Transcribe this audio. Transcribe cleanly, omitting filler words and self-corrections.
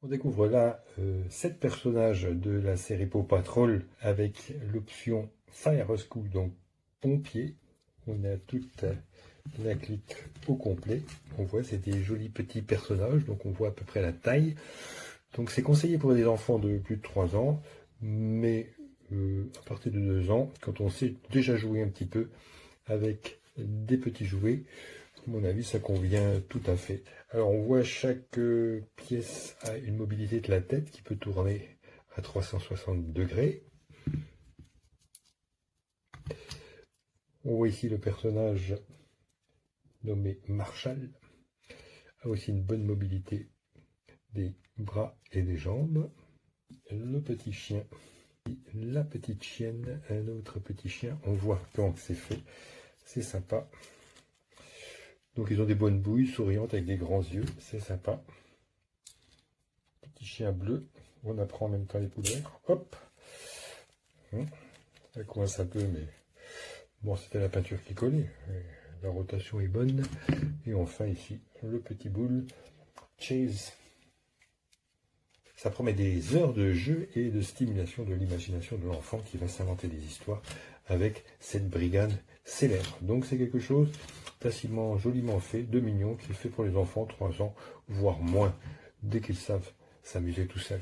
On découvre là 7 personnages de la série Paw Patrol avec l'option Fire Rescue, donc pompier. On a toute la clique au complet. On voit c'est des jolis petits personnages, donc on voit à peu près la taille. Donc c'est conseillé pour des enfants de plus de 3 ans, mais à partir de 2 ans, quand on sait déjà jouer un petit peu avec des petits jouets, à mon avis, ça convient tout à fait. Alors, on voit chaque pièce a une mobilité de la tête qui peut tourner à 360 degrés. On voit ici le personnage nommé Marshall a aussi une bonne mobilité des bras et des jambes. Le petit chien, la petite chienne, un autre petit chien. On voit comment c'est fait. C'est sympa. Donc ils ont des bonnes bouilles souriantes avec des grands yeux, c'est sympa. Petit chien bleu, on apprend en même temps les couleurs. Hop, ça coince un peu, mais bon, c'était la peinture qui collait. La rotation est bonne. Et enfin ici, le petit boule Chase. Ça promet des heures de jeu et de stimulation de l'imagination de l'enfant qui va s'inventer des histoires avec cette brigade célèbre. Donc c'est quelque chose facilement, joliment fait, de mignon, qui est fait pour les enfants 3 ans, voire moins, dès qu'ils savent s'amuser tout seuls.